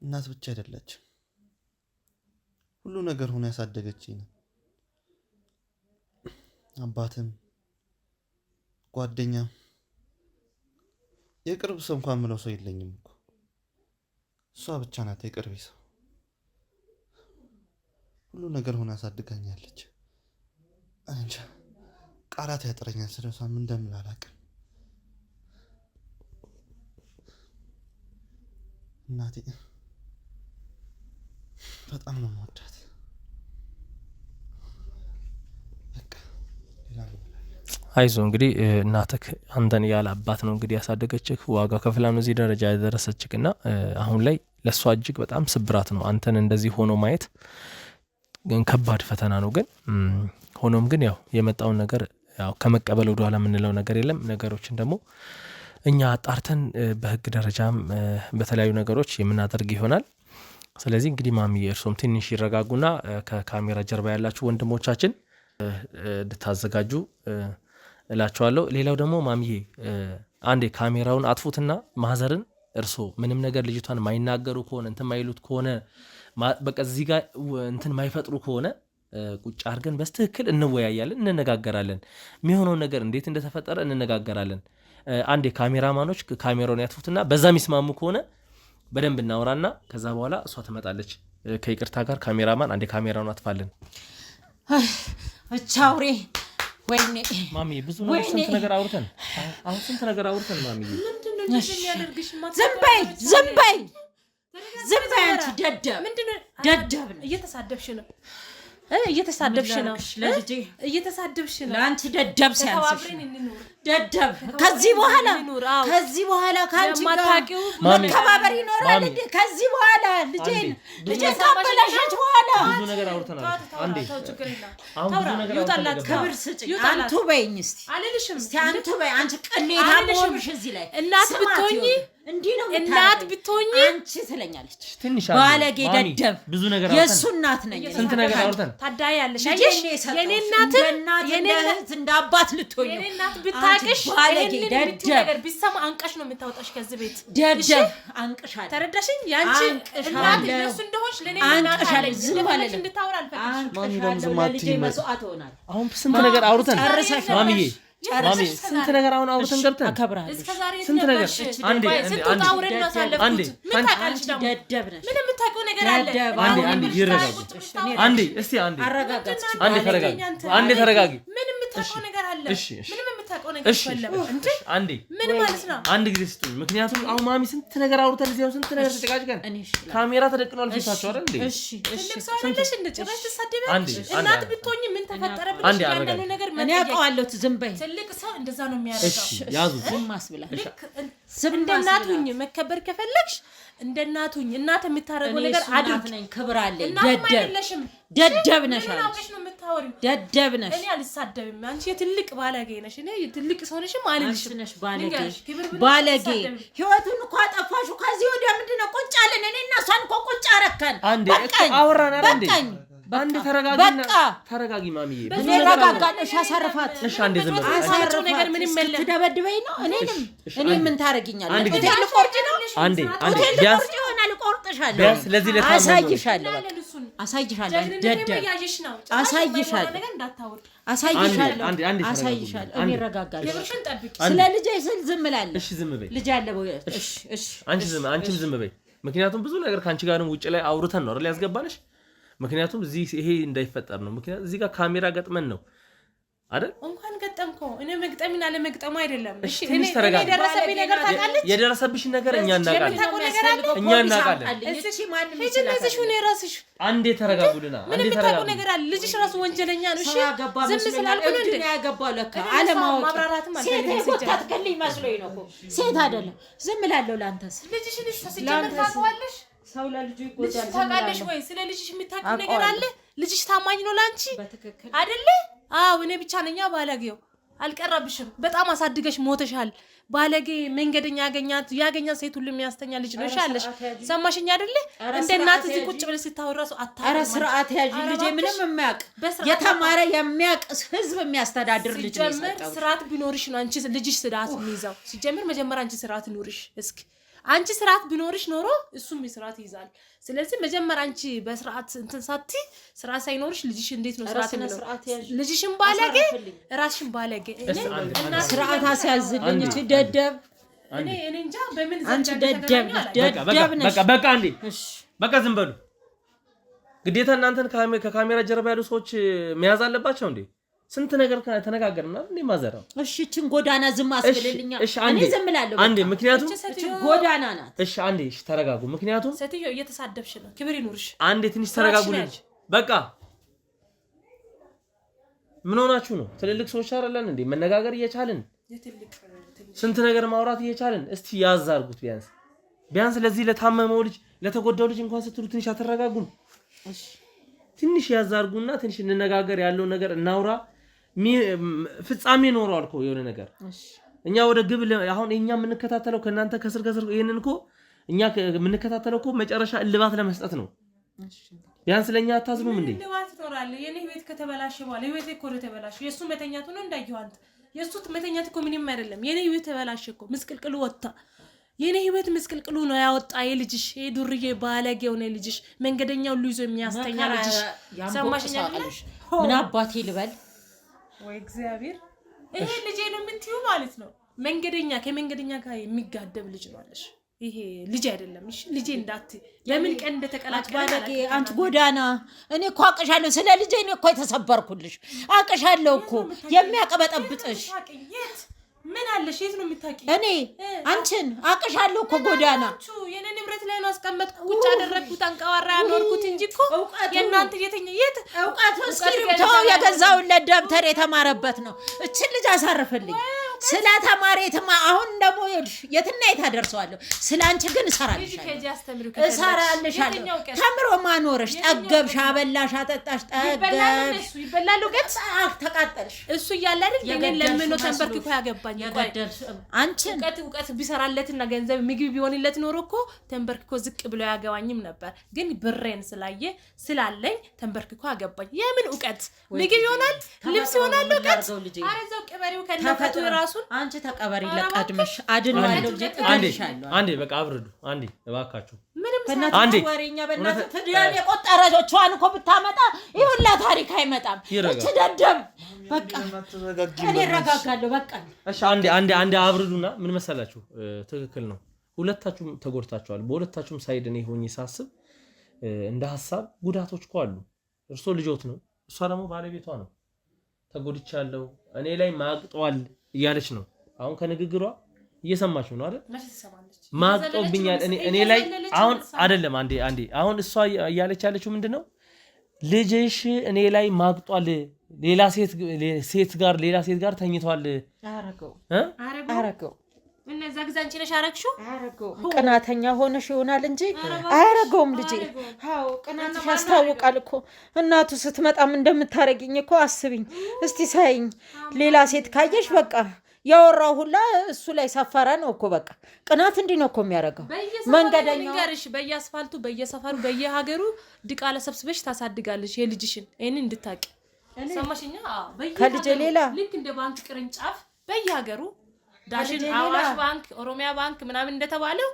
እናት ብቻ አይደለችም፣ ሁሉ ነገር ሆነ ያሳደገችኝ። አባትም ጓደኛም የቅርብ ሰው እንኳን ምለው ሰው የለኝም እኮ። እሷ ብቻ ናት የቅርቤ ሰው። ሁሉ ነገር ሆነ ያሳድጋኛለች። እንጃ ቃላት ያጥረኛል ስለሷ ምን እንደምል አላውቅም። እናቴ በጣም ነው የምወዳት። በቃ ሌላ ነው። አይዞ እንግዲህ እናትህ አንተን ያለ አባት ነው እንግዲህ ያሳደገችህ ዋጋ ከፍላ ነው እዚህ ደረጃ ያደረሰችህና አሁን ላይ ለሷ እጅግ በጣም ስብራት ነው አንተን እንደዚህ ሆኖ ማየት ግን ከባድ ፈተና ነው ግን ሆኖም ግን ያው የመጣውን ነገር ያው ከመቀበል ወደ ኋላ የምንለው ነገር የለም ነገሮችን ደግሞ እኛ አጣርተን በህግ ደረጃም በተለያዩ ነገሮች የምናደርግ ይሆናል ስለዚህ እንግዲህ ማሚ እርሶም ትንሽ ይረጋጉና ከካሜራ ጀርባ ያላችሁ ወንድሞቻችን እንድታዘጋጁ እላችኋለሁ ሌላው ደግሞ ማሚዬ አንዴ ካሜራውን አጥፉትና ማዘርን እርሶ ምንም ነገር ልጅቷን ማይናገሩ ከሆነ እንትን ማይሉት ከሆነ በቃ እዚህ ጋር እንትን ማይፈጥሩ ከሆነ ቁጭ አድርገን በስትክክል እንወያያለን እንነጋገራለን የሚሆነው ነገር እንዴት እንደተፈጠረ እንነጋገራለን አንዴ ካሜራማኖች ካሜራውን ያጥፉትና በዛ የሚስማሙ ከሆነ በደንብ እናወራና ከዛ በኋላ እሷ ትመጣለች ከይቅርታ ጋር ካሜራማን አንዴ ካሜራውን አጥፋለን አቻውሬ ወይኔ ማሚ ብዙ ነገር ስንት ነገር አውርተን አሁን ስንት ነገር አውርተን ማሚ ዝም በይ አንቺ ደደብ ነው እየተሳደብሽ ነው ለአንቺ ደደብ ሲያንስሽ ደደብ ከዚህ በኋላ ከአንቺ ጋር መከባበር ይኖራል እንዴ ከዚህ በኋላ ልጄን ካበላሸች በኋላ ብዙ ነገር አውርተናል አንዴ አሁን ብዙ ነገር ይውጣላት ክብር ስጪኝ አንቱ በይኝ እስቲ አንቱ በይ አንቺ ቅሌታ ሆንሽ እዚህ ላይ እናት ብትሆኚ እንዲህ ነው እናት ብትሆኚ አንቺ ትለኛለች ትንሽ ባለጌ ደደብ ብዙ ነገር የሱ እናት ነኝ ስንት ነገር አውርተን ታዳያለሽ የኔ እናት እንደ አባት ልትሆኚ የኔ እናት ብታቅሽ ባለጌ ደደብ ቢሰማ አንቀሽ ነው የምታወጣሽ ከዚህ ቤት ደደብ አንቀሻለሁ ተረዳሽኝ ያንቺ እናት ለሱ እንደሆንሽ ለኔ እናት አለኝ ዝም ማለት እንድታወራ አልፈቅድሽ ለልጄ መስዋዕት ሆናል አሁን ስንት ነገር አውርተን ማሚዬ ማሚ ስንት ነገር አሁን አውርተን ገብተን አከብራለሁ እስከዛሬ ስንት ነገር አንዴ አውረን ነው ያሳለፍኩት ምን ታውቃለሽ ደግሞ ደደብ ነሽ ምን የምታውቀው ነገር አለ አንዴ ይረጋጉ አንዴ እስቲ አረጋጋት አንዴ ተረጋጊ ምን የምታውቀው ነገር አለ እሺ ምን የምታውቀው ነገር የለም እንዴ አንዴ ምን ማለት ነው አንድ ጊዜ ስጡኝ ምክንያቱም አሁን ማሚ ስንት ነገር አውርተን እዚያው ስንት ነገር ተጨቃጭቀን ካሜራ ተደቅኗል ፊታቸው አይደል እንዴ እሺ ትልቅ ሰው አይደለሽ እንደ ጭራሽ ትሳደቢያለሽ እናት ብትሆኚ ምን ተፈጠረ ብለሽ ያንዳንዱ ነገር እኔ አውቀዋለሁ ዝም በይ ትልቅ ሰው እንደዛ ነው የሚያደርገው ያዙ ዝም አስብላ እንደ እናቱኝ መከበር ከፈለግሽ እንደ እናቱኝ እናት የምታረገው ነገር አድርግ ነኝ ክብር አለኝ ደደብ ነሽ አንቺ ነው የምታወሪው ደደብ ነሽ እኔ አልሳደብም አንቺ የትልቅ ባለጌ ነሽ እኔ የትልቅ ሰው ነሽም አልልሽም ነሽ ባለጌ ህይወቱን እኮ አጠፋሽው ከዚህ ወዲያ ምንድነው ቁጭ አለን እኔ እና እሷን እኮ ቁጭ አረከን አንዴ አወራን አይደል እንዴ አንዴ ተረጋጊ ማሚዬ እኔ ረጋጋለሽ አሳርፋት እሺ አንዴ ዝም በል አሳርፋት ነገር ምንም የለም ትደበድበኝ ነው እኔ ምን ታረጊኛለሽ ሆቴል ቆርጭ ነው አንዴ ቢያንስ ይሆናል ቆርጥሻለሁ ቢያንስ ለዚህ አሳይሻለሁ ደደብ አሳይሻለሁ እኔ ረጋጋለሁ ስለ ልጄ ስል ዝም እላለሁ እሺ ዝም በይ ልጅ አለ እሺ አንቺም ዝም በይ ምክንያቱም ብዙ ነገር ካንቺ ጋርም ውጭ ላይ አውርተን ነው አይደል ያስገባንሽ ምክንያቱም እዚህ ይሄ እንዳይፈጠር ነው ምክንያቱም እዚህ ጋር ካሜራ ገጥመን ነው አይደል እንኳን ገጠምኮ እኔ መግጠምና ለመግጠሙ አይደለም እሺ እኔ የደረሰብኝ ነገር ታውቃለች የደረሰብሽ ነገር እኛ እናውቃለን እሺ ማንም እዚህ ሆነ ራስሽ አንዴ ተረጋጉልና አንዴ ተረጋጉ ነገር አለ ልጅሽ ራሱ ወንጀለኛ ነው እሺ ዝም ስላልኩ ነው እንዴ ያገባው ለካ አለማወቅ ማብራራትም ሴት ወጣትከልኝ መስሎኝ ነው እኮ ሴት አይደለም ዝም እላለሁ ላንተስ ልጅሽን ሲጀምር ታውቃለሽ ሰው ለልጁ ይቆጣል ታውቃለሽ ወይ ስለ ልጅሽ የምታውቂው ነገር አለ ልጅሽ ታማኝ ነው ላንቺ አይደለ አዎ እኔ ብቻ ነኛ ባለጌው አልቀረብሽም በጣም አሳድገሽ ሞተሻል ባለጌ መንገደኛ ያገኛት ሴት ሁሉ የሚያስተኛ ልጅ ነው ይሻለሽ ሰማሽኝ አይደለ እንደ እናት እዚህ ቁጭ ብለሽ ስታወራሱ አታረ ስርዓት ያዥ ልጅ ምንም የሚያውቅ የተማረ የሚያውቅ ህዝብ የሚያስተዳድር ልጅ ነው ሲጀምር ስርዓት ቢኖርሽ ነው አንቺ ልጅሽ ስርዓት የሚይዛው ሲጀምር መጀመሪያ አንቺ ስርዓት ኑርሽ እስኪ አንቺ ስርዓት ቢኖርሽ ኖሮ እሱም ስርዓት ይይዛል ስለዚህ መጀመሪያ አንቺ በስርዓት እንትን ሳቲ ስርዓት ሳይኖርሽ ልጅሽ እንዴት ነው ስርዓት ነው ልጅሽን ባለጌ ራስሽን ባለጌ እና ስርዓት አስያዝልኝ እቺ ደደብ እኔ እንጃ በምን አንቺ ደደብ ነሽ በቃ አንዴ በቃ ዝም በሉ ግዴታ እናንተን ከካሜራ ጀርባ ያሉ ሰዎች መያዝ አለባቸው እንዴ ስንት ነገር ተነጋገርና እንዴ ማዘራው እሺ እቺን ጎዳና ዝም አስብልልኛ እኔ ዝም እላለሁ አንዴ ምክንያቱም ጎዳና ናት እሺ አንዴ እሺ ተረጋጉ ምክንያቱም ሴትዮ እየተሳደብሽ ነው ክብር ይኑርሽ አንዴ ትንሽ ተረጋጉ ልጅ በቃ ምን ሆናችሁ ነው? ትልልቅ ሰዎች አይደለን እንዴ? መነጋገር እየቻልን ስንት ነገር ማውራት እየቻልን እስቲ ያዝ አድርጉት። ቢያንስ ለዚህ ለታመመው ልጅ ለተጎዳው ልጅ እንኳን ስትሉ ትንሽ አትረጋጉም? ትንሽ ያዝ አድርጉና ትንሽ እንነጋገር፣ ያለው ነገር እናውራ። ፍጻሜ ኖረዋል እኮ የሆነ ነገር። እኛ ወደ ግብ አሁን እኛ የምንከታተለው ከናንተ ከስር ይሄንን እኮ እኛ የምንከታተለው እኮ መጨረሻ እልባት ለመስጠት ነው። ቢያንስ ለኛ አታዝኑም እንዴ? እልባት ኖራለ። የኔ ህይወት ከተበላሸ በኋላ ህይወቴ እኮ ተበላሸ። የሱ መተኛቱ ነው እንዳየው አንተ። የሱ መተኛት እኮ ምንም አይደለም። የኔ ህይወት ተበላሸ እኮ ምስቅልቅሉ ወጣ። የኔ ህይወት ምስቅልቅሉ ነው ያወጣ። የልጅሽ ዱርዬ ባለጌ የሆነ ልጅሽ መንገደኛ ሁሉ ይዞ የሚያስተኛ ልጅሽ ሰማሽኛ? ምን አባቴ ልበል? ወይ እግዚአብሔር! ይሄ ልጄ ነው የምትዩ ማለት ነው። መንገደኛ ከመንገደኛ ጋር የሚጋደብ ልጅ ነው አለሽ። ይሄ ልጅ አይደለም። እሺ ልጄ እንዳት ለምን ቀን እንደተቀላቀለ አንቺ ጎዳና። እኔ እኮ አቅሻለሁ። ስለ ልጄ እኔ እኮ የተሰበርኩልሽ አቅሻለሁ እኮ የሚያቀበጠብጥሽ ምን አለሽ? የት ነው የምታውቂ? እኔ አንቺን አቅሻለሁ እኮ ጎዳና። የኔ ንብረት ላይ ነው አስቀመጥኩ፣ ቁጭ አደረግኩት፣ አንቀዋራ ያኖርኩት እንጂ እኮ የእናንተ የት እውቀቱ እስክሪብቶ የገዛውለት ደብተር የተማረበት ነው። እችን ልጅ አሳርፍልኝ። ስለ ተማሪ አሁን ደግሞ የትና የት አደርሰዋለሁ። ስለ አንቺ ግን እሰራልሻለሁ። ተምሮ ማኖርሽ ጠገብሽ፣ አበላሽ፣ አጠጣሽ፣ ጠገብሽ። ይበላሉ ገጽ ተቃጠልሽ። እሱ እያለ አይደል የኔን ለምኖ ተንበርክኮ ያገባኝ። አንቺን እውቀት ቢሰራለትና ገንዘብ ምግብ ቢሆንለት ኖሮ እኮ ተንበርክኮ ዝቅ ብሎ ያገባኝም ነበር። ግን ብሬን ስላለኝ ተንበርክኮ ያገባኝ። የምን እውቀት? ምግብ ይሆናል፣ ልብስ ይሆናል። እውቀት አረዛው ቀበሪው ከነፈቱ ራሱን አንቺ ተቀበሪ ለቀድመሽ አድንዋለሁ። አንዴ በቃ አብርዱ። አንዴ እባካችሁ አንዴ ወሬኛ በእናትህ ትዲያን የቆጠረጆቿን እኮ ብታመጣ ይሁላ ታሪክ አይመጣም። እቺ ደደም በቃ እኔ ረጋጋለሁ። በቃ እሺ አንዴ አብርዱና ምን መሰላችሁ? ትክክል ነው። ሁለታችሁም ተጎድታችኋል። በሁለታችሁም ሳይድ እኔ ሆኜ ሳስብ እንደ ሐሳብ ጉዳቶች እኮ አሉ። እርሶ ልጆት ነው፣ እሷ ደግሞ ባለቤቷ ነው። ተጎድቻለሁ፣ እኔ ላይ ማግጧል እያለች ነው። አሁን ከንግግሯ እየሰማችሁ ነው አይደል? ማግጦብኛል እኔ ላይ አሁን አይደለም። አንዴ አሁን እሷ እያለች ያለችው ምንድነው? ልጅሽ እኔ ላይ ማግጧል፣ ሌላ ሴት ጋር ተኝቷል። አረገው እነዛ ግዛንቺ ነሽ አረግሽው። ቅናተኛ ሆነሽ ይሆናል እንጂ አያረገውም ልጄ። አዎ ቅናትሽ ያስታውቃል እኮ። እናቱ ስትመጣም እንደምታረጊኝ እኮ አስቢኝ እስቲ ሳይኝ። ሌላ ሴት ካየሽ በቃ ያወራው ሁላ እሱ ላይ ሰፈረ ነው እኮ። በቃ ቅናት እንዲህ ነው እኮ የሚያረጋው። መንገደኛ ጋርሽ በየአስፋልቱ በየሰፈሩ በየሀገሩ ድቃላ ሰብስበሽ ታሳድጋለሽ የልጅሽን። ይሄን እንድታቂ ሰማሽኛ? ከልጄ ሌላ ልክ እንደ ባንክ ቅርንጫፍ በየሀገሩ ዳሽን፣ አዋሽ ባንክ፣ ኦሮሚያ ባንክ ምናምን እንደተባለው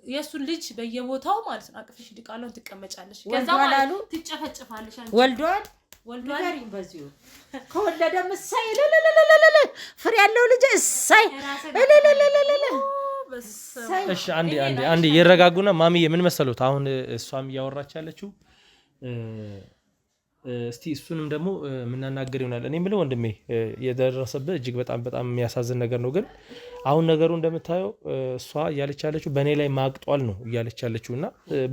የሱን ልጅ በየቦታው ማለት ነው አቅፍሽ ድቃላውን ትቀመጫለሽ። ከዛ ማለት ትጨፈጭፋለሽ። ወልዷል በዚሁ ከወለደ ምሳይ ለለለለለ ፍሬ ያለው ልጅ እሳይ ለለለለለ። እሺ አንዴ ይረጋጉና ማሚዬ ምን መሰሉት? አሁን እሷም እያወራች ያለችው እስቲ እሱንም ደግሞ ምናናገር ይሆናል። እኔ ምለው ወንድሜ የደረሰበት እጅግ በጣም የሚያሳዝን ነገር ነው። ግን አሁን ነገሩ እንደምታየው እሷ እያለች ያለችው በእኔ ላይ ማግጧል ነው እያለች ያለችውና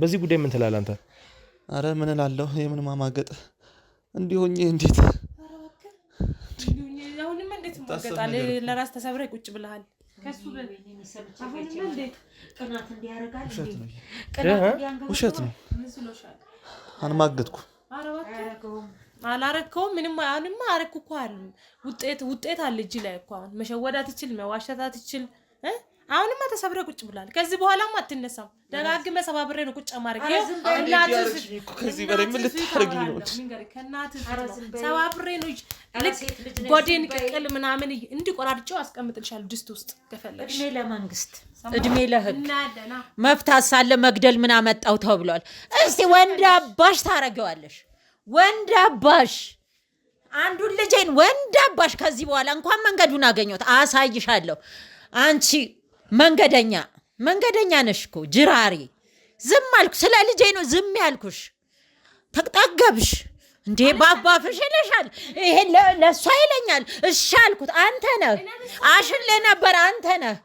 በዚህ ጉዳይ ምን ትላለህ አንተ? አረ ምን እላለሁ? የምን ማማገጥ እንዲሆኝ እንዴት አሁንም እንዴት ማገጣለ? ለራስ ተሰብረ ቁጭ ብለሃል። ከሱ ቅናት እንዲያረጋል ውሸት ነው። አንማገጥኩ አላረከውም። ምንም አሁንማ አረኩ እኮ አለ ውጤት አለ እጅ ላይ እኮ። አሁን መሸወድ አትችል፣ መዋሸት አትችል። አሁንማ ተሰብረ ቁጭ ብላል። ከዚህ በኋላማ አትነሳም። ደጋግመ ሰባብሬ ነው ቁጭ ማድረግ። ከዚህ በላይ ምን ልታረጊ ነው? ሰባብሬ ነው ልክ ጎዴን ቅቅል ምናምን እንዲቆራርጨው አስቀምጥልሻለሁ ድስት ውስጥ ከፈለግሽ። እድሜ ለመንግስት እድሜ ለህግ መፍታት ሳለ መግደል ምን አመጣው ተብሏል። እስቲ ወንድ አባሽ ታረገዋለሽ። ወንድ አባሽ አንዱን ልጄን ወንድ አባሽ ከዚህ በኋላ እንኳን መንገዱን አገኘሁት አሳይሻለሁ። አንቺ መንገደኛ ነሽ እኮ ጅራሪ። ዝም አልኩ። ስለ ልጄ ነው ዝም ያልኩሽ። ተጠገብሽ እንዴ ባባፍሽ ይልሻል። ይሄ ለእሷ ይለኛል። እሺ አልኩት። አንተ ነህ አሽን ለነበር አንተ ነህ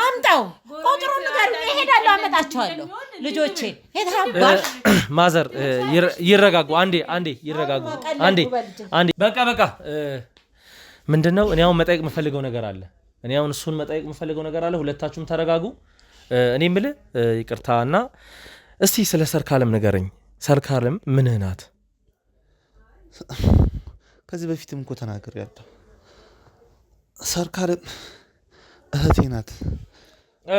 አምጣው ቁጥሩ ነገር እሄዳለሁ አመጣቸዋለሁ ልጆቼን የታባሽ ማዘር ይረጋጉ። አንዴ ይረጋጉ። አንዴ በቃ ምንድነው እኔ አሁን መጠየቅ የምፈልገው ነገር አለ። እሱን መጠየቅ የምፈልገው ነገር አለ። ሁለታችሁም ተረጋጉ። እኔ የምልህ ይቅርታና እስቲ ስለ ሰርካለም ንገረኝ። ሰርካለም ምንህ ናት? ከዚህ በፊትም እኮ ተናግሬያለሁ። ሰርካለም እህቴ ናት።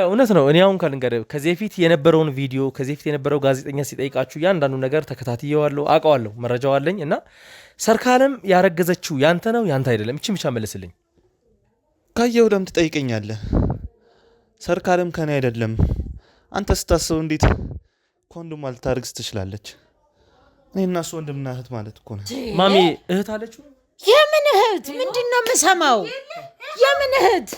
እውነት ነው። እኔ አሁን ካልንገርህ ከዚህ በፊት የነበረውን ቪዲዮ ከዚህ በፊት የነበረው ጋዜጠኛ ሲጠይቃችሁ ያንዳንዱ ነገር ተከታትየዋለሁ፣ አውቀዋለሁ፣ መረጃው አለኝ። እና ሰርካለም ያረገዘችው ያንተ ነው ያንተ አይደለም? እቺ ብቻ መልስልኝ። ካየው ደም ትጠይቀኛለህ? ሰርካለም ከኔ አይደለም። አንተ ስታስበው እንዴት ከወንድሟ ልታረግዝ ትችላለች? እኔና እሱ ወንድምና እህት ማለት እኮ ነው። ማሚ እህት አለችው? የምን እህት? ምንድን ነው የምሰማው? የምን እህት?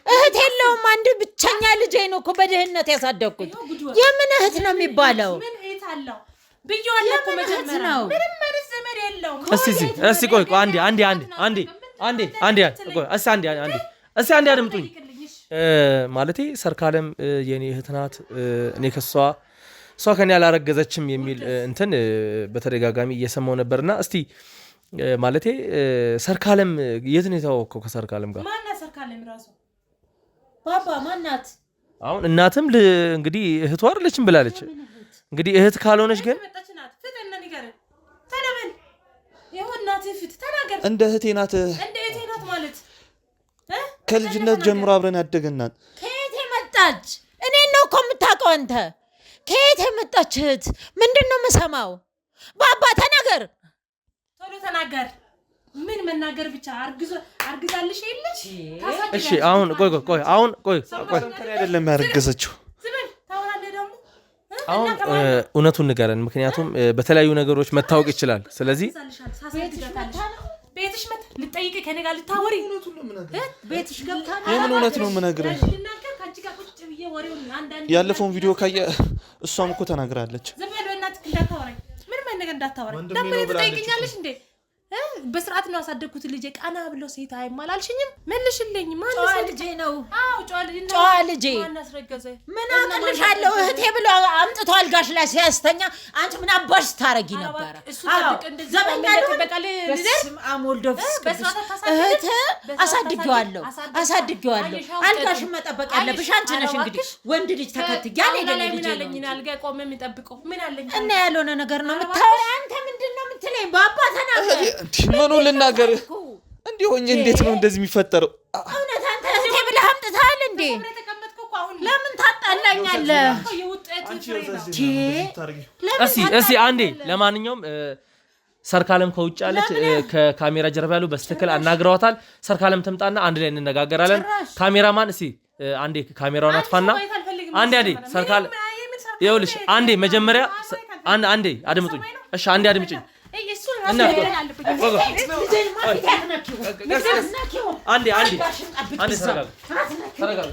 እህት የለውም። አንድ ብቸኛ ልጄ ነው እኮ በድህነት ያሳደግኩት። የምን እህት ነው የሚባለው? ምን እህት አለው ብዬዋለሁ እኮ መጀመሪያ ነው። ምንም ማለት ዘመድ የለውም። እስቲ ቆይ አንዴ አድምጡኝ። ማለቴ ሰርካለም የኔ እህት ናት፣ እኔ እሷ ከኔ አላረገዘችም የሚል እንትን በተደጋጋሚ እየሰማው ነበርና እስቲ ማለቴ ሰርካለም የት ነው የተዋወቀው? ከሰርካለም ጋር ማናት? ሰርካለም ራሱ ባባ ማናት? አሁን እናትም እንግዲህ እህቷ አይደለችም ብላለች። እንግዲህ እህት ካልሆነች ግን እንደ እህቴ ናት ማለት ከልጅነት ጀምሮ አብረን ያደገናት። ከየት የመጣች? እኔን ነው እኮ የምታውቀው አንተ። ከየት የመጣች እህት? ምንድን ነው የምሰማው? ባባ ተናገር፣ ቶሎ ተናገር። ምን መናገር ብቻ? አርግዛልሽ የለሽ? እሺ አሁን ቆይ አይደለም ያረገዘችው። አሁን እውነቱን ንገረን፣ ምክንያቱም በተለያዩ ነገሮች መታወቅ ይችላል። ስለዚህ ቤትሽ መጣ ልጠይቅ ከኔ ጋር ልታወሪ ቤትሽ ገብታ የምን እውነት ነው የምነግርህ? ያለፈውን ቪዲዮ ካየ እሷም እኮ ተናግራለች። ዝም በል በእናትህ እንዳታወራኝ፣ ምንም አይነት ነገር እንዳታወራኝ። ደግሞ ትጠይቅኛለሽ እንዴ? በስርዓት ነው ያሳደግኩት ልጄ። ቃና ብሎ ሴት አይማላልሽኝም? መልሽልኝ። ማን ጨዋ ልጄ ነው? አዎ ጨዋ ልጄ። ማን አስረገዘ? ምን አቅልሻለሁ? እህቴ ብሎ አምጥቶ አልጋሽ ላይ ሲያስተኛ አንቺ ምን አባሽ ታረጊ ነበር? ዘበኛ እህት አሳድጌዋለሁ። አልጋሽን መጠበቅ ያለብሽ አንቺ ነሽ። እንግዲህ ወንድ ልጅ ተከትያ አልጋ ቆመ የሚጠብቀው ምን አለኝ እና ያልሆነ ነገር ነው የምታወሪ አንተ። ምንድን ነው የምትለኝ? ባባ ተናገር። ምኑ ልናገር? እንዲሆኝ እንዴት ነው እንደዚህ የሚፈጠረው? እውነት አንተ እህቴ ብለህ አምጥተሃል እንዴ? ለምን ታጣላኛለህ? እስቲ አንዴ ለማንኛውም ሰርካለም ከውጭ ያለች ከካሜራ ጀርባ ያሉ በስትክክል አናግረዋታል። ሰርካለም ትምጣና አንድ ላይ እንነጋገራለን። ካሜራማን እስቲ አንዴ ካሜራውን አጥፋና አንዴ ሰርካለም ይኸውልሽ፣ አንዴ መጀመሪያ አንዴ አድምጡኝ። እሺ አንዴ አድምጪኝ። አንዴ ተረጋጋ።